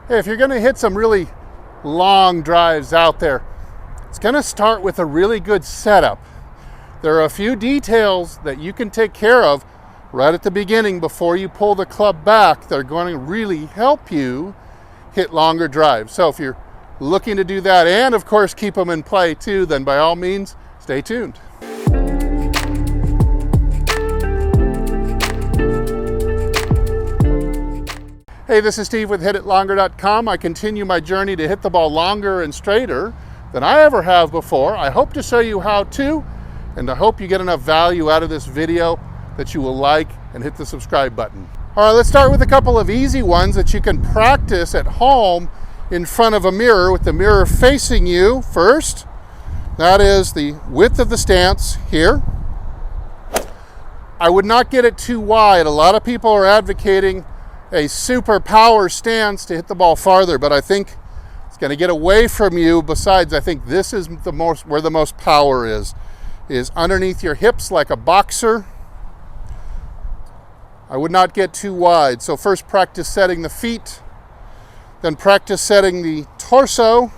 Hey, if you're going to hit some really long drives out there, it's going to start with a really good setup. There are a few details that you can take care of right at the beginning before you pull the club back that are going to really help you hit longer drives. So if you're looking to do that and of course keep them in play too, then by all means, stay tuned. Hey, this is Steve with HitItLonger.com. I continue my journey to hit the ball longer and straighter than I ever have before. I hope to show you how to, and I hope you get enough value out of this video that you will like and hit the subscribe button. All right, let's start with a couple of easy ones that you can practice at home in front of a mirror with the mirror facing you first. That is the width of the stance here. I would not get it too wide. A lot of people are advocating a super power stance to hit the ball farther, but I think it's going to get away from you. Besides, I think this is where the most power is underneath your hips like a boxer. I would not get too wide. So first practice setting the feet, then practice setting the torso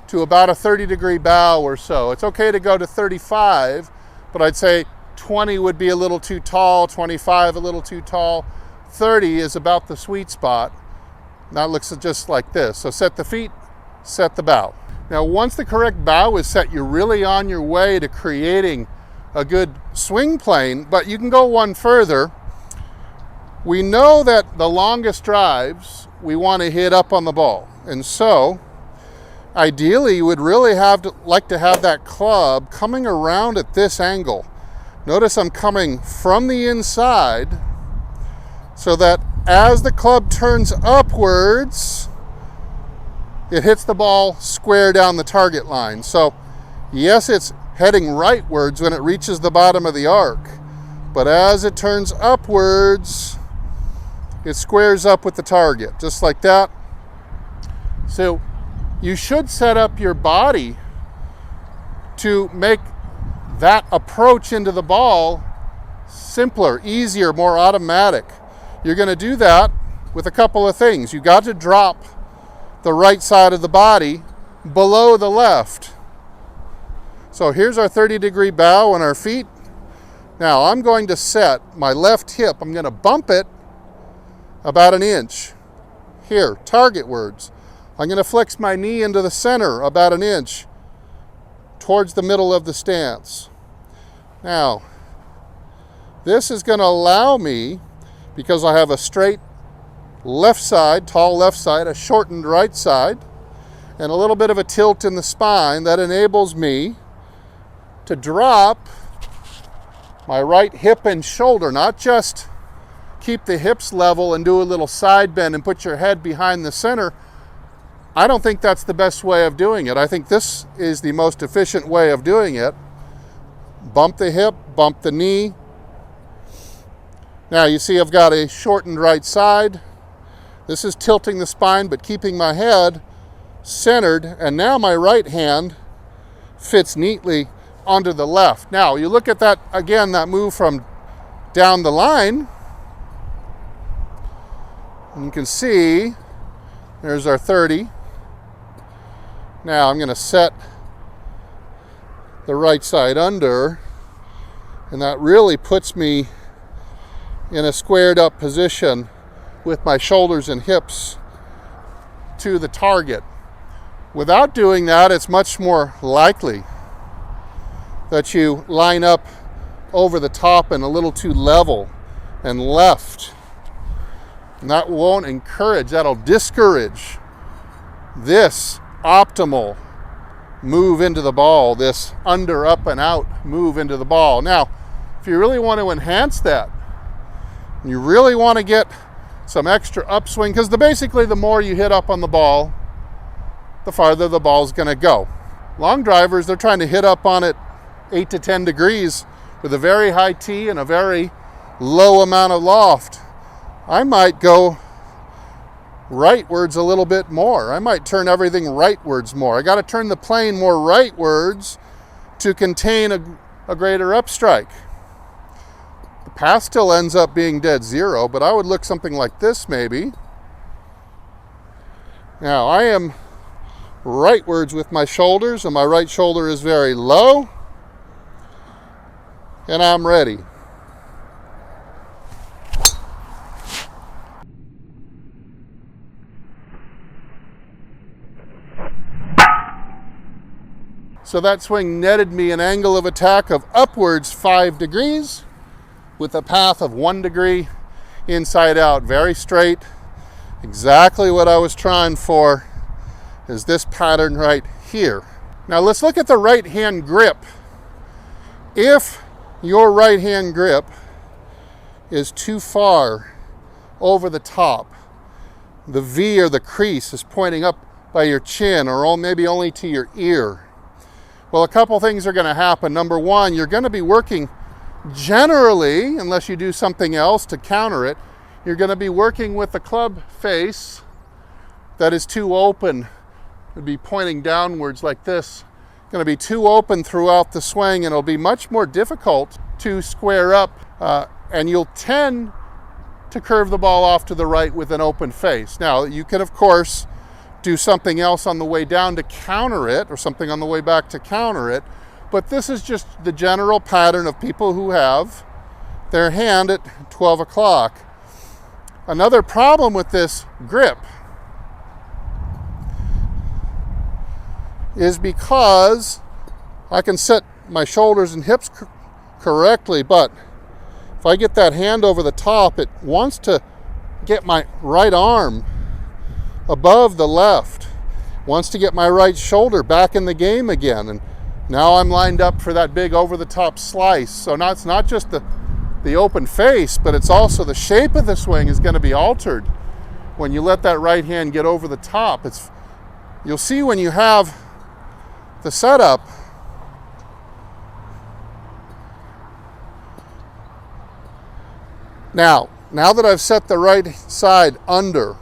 to about a 30-degree bow or so. It's okay to go to 35, but I'd say 20 would be a little too tall, 25 a little too tall. 30 is about the sweet spot. Now it looks just like this. So set the feet, set the bow. Now once the correct bow is set, you're really on your way to creating a good swing plane, but you can go one further. We know that the longest drives we want to hit up on the ball. And so ideally you would really like to have that club coming around at this angle. Notice I'm coming from the inside, so that as the club turns upwards, it hits the ball square down the target line. So yes, it's heading rightwards when it reaches the bottom of the arc, but as it turns upwards, it squares up with the target, just like that. So you should set up your body to make that approach into the ball simpler, easier, more automatic. You're going to do that with a couple of things. You got to drop the right side of the body below the left. So here's our 30-degree bow on our feet. Now I'm going to set my left hip. I'm going to bump it about an inch. Here, targetwards. I'm going to flex my knee into the center about an inch towards the middle of the stance. Now, this is going to allow me, because I have a straight left side, tall left side, a shortened right side, and a little bit of a tilt in the spine, that enables me to drop my right hip and shoulder, not just keep the hips level and do a little side bend and put your head behind the center. I don't think that's the best way of doing it. I think this is the most efficient way of doing it. Bump the hip, bump the knee. Now you see I've got a shortened right side. This is tilting the spine but keeping my head centered, and now my right hand fits neatly onto the left. Now you look at that again, that move from down the line, and you can see there's our 30. Now I'm going to set the right side under, and that really puts me in a squared up position with my shoulders and hips to the target. Without doing that, it's much more likely that you line up over the top and a little too level and left. And that won't encourage, that'll discourage this optimal move into the ball, this under, up, and out move into the ball. Now, if you really want to enhance that, you really want to get some extra upswing, because basically the more you hit up on the ball, the farther the ball's going to go. Long drivers, they're trying to hit up on it 8 to 10 degrees with a very high tee and a very low amount of loft. I might go rightwards a little bit more. I might turn everything rightwards more. I got to turn the plane more rightwards to contain a greater upstrike. The path still ends up being dead zero, but I would look something like this maybe. Now I am rightwards with my shoulders, and my right shoulder is very low, and I'm ready. So that swing netted me an angle of attack of upwards 5 degrees with a path of 1 degree inside out, very straight. Exactly what I was trying for is this pattern right here. Now let's look at the right hand grip. If your right hand grip is too far over the top, the V or the crease is pointing up by your chin or maybe only to your ear, well, a couple things are going to happen. Number one, you're going to be working generally, unless you do something else to counter it, you're going to be working with the club face that is too open. It'll be pointing downwards like this. Going to be too open throughout the swing, and it'll be much more difficult to square up, and you'll tend to curve the ball off to the right with an open face. Now, you can, of course, do something else on the way down to counter it, or something on the way back to counter it, but this is just the general pattern of people who have their hand at 12 o'clock. Another problem with this grip is because I can set my shoulders and hips correctly, but if I get that hand over the top, it wants to get my right arm above the left, wants to get my right shoulder back in the game again, and now I'm lined up for that big over-the-top slice. So now it's not just the open face, but it's also the shape of the swing is going to be altered when you let that right hand get over the top. You'll see when you have the setup, now that I've set the right side under,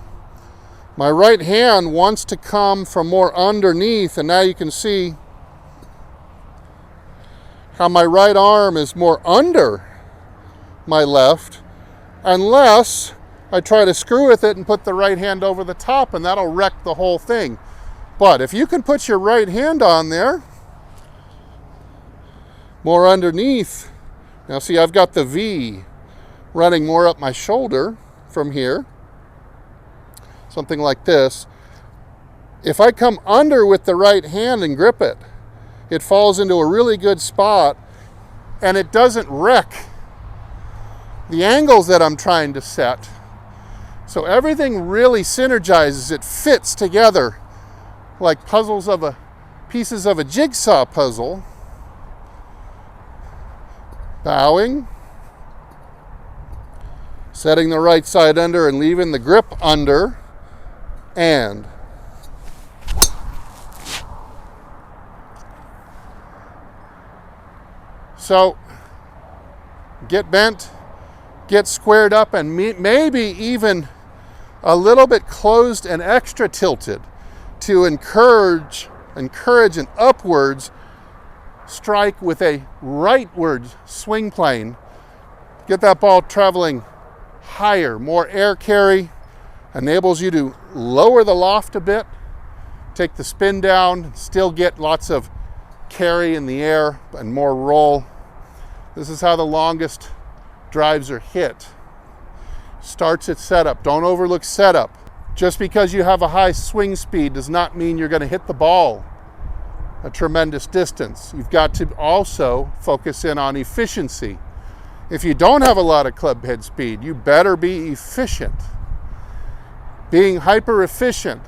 my right hand wants to come from more underneath, and now you can see how my right arm is more under my left, unless I try to screw with it and put the right hand over the top, and that'll wreck the whole thing. But if you can put your right hand on there, more underneath, now see I've got the V running more up my shoulder from here, something like this. If I come under with the right hand and grip it, it falls into a really good spot, and it doesn't wreck the angles that I'm trying to set. So everything really synergizes. It fits together like pieces of a jigsaw puzzle. Bowing, setting the right side under and leaving the grip under, and so get bent, get squared up, and maybe even a little bit closed and extra tilted to encourage an upwards strike with a rightward swing plane. Get that ball traveling higher, more air carry, enables you to lower the loft a bit, take the spin down, still get lots of carry in the air and more roll. This is how the longest drives are hit. Starts at setup. Don't overlook setup. Just because you have a high swing speed does not mean you're going to hit the ball a tremendous distance. You've got to also focus in on efficiency. If you don't have a lot of club head speed, you better be efficient. Being hyper efficient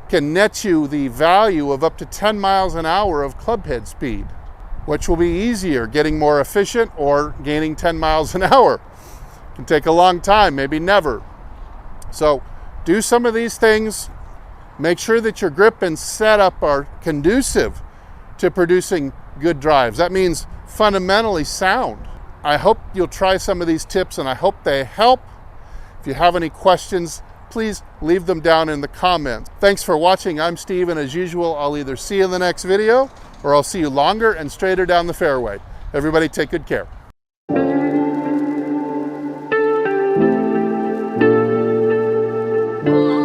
can net you the value of up to 10 miles an hour of club head speed, which will be easier, getting more efficient or gaining 10 miles an hour. It can take a long time, maybe never. So do some of these things. Make sure that your grip and setup are conducive to producing good drives. That means fundamentally sound. I hope you'll try some of these tips, and I hope they help. If you have any questions, please leave them down in the comments. Thanks for watching. I'm Steve, and as usual, I'll either see you in the next video or I'll see you longer and straighter down the fairway. Everybody take good care. Oh.